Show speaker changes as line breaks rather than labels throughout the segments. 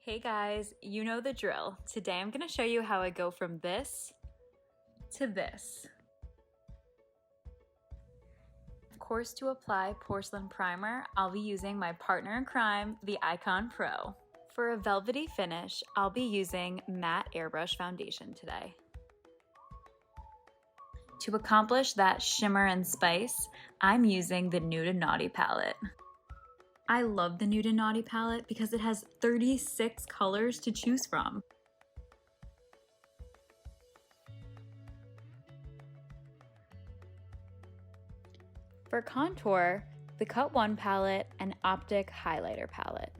Hey guys, you know the drill. Today I'm going to show you how I go from this to this. Of course, to apply porcelain primer, I'll be using my partner in crime, the Icon Pro. For a velvety finish, I'll be using matte airbrush foundation today. To accomplish that shimmer and spice, I'm using the Nude and Naughty palette. I love the Nude and Naughty palette because it has 36 colors to choose from. For contour, the Cut 1 palette and Optic highlighter palette.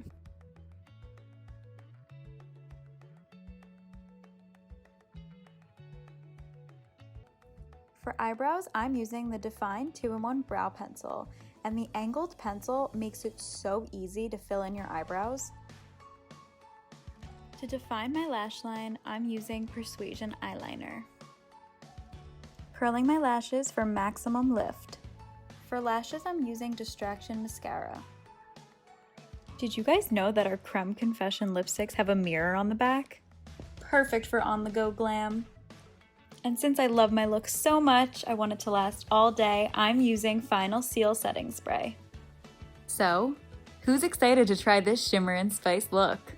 For eyebrows, I'm using the Define 2-in-1 brow pencil, and the angled pencil makes it so easy to fill in your eyebrows. To define my lash line, I'm using Persuasion eyeliner. Curling my lashes for maximum lift. For lashes, I'm using Distraction mascara. Did you guys know that our Creme Confession lipsticks have a mirror on the back? Perfect for on-the-go glam. And since I love my look so much, I want it to last all day, I'm using Final Seal Setting Spray. So, who's excited to try this shimmer and spice look?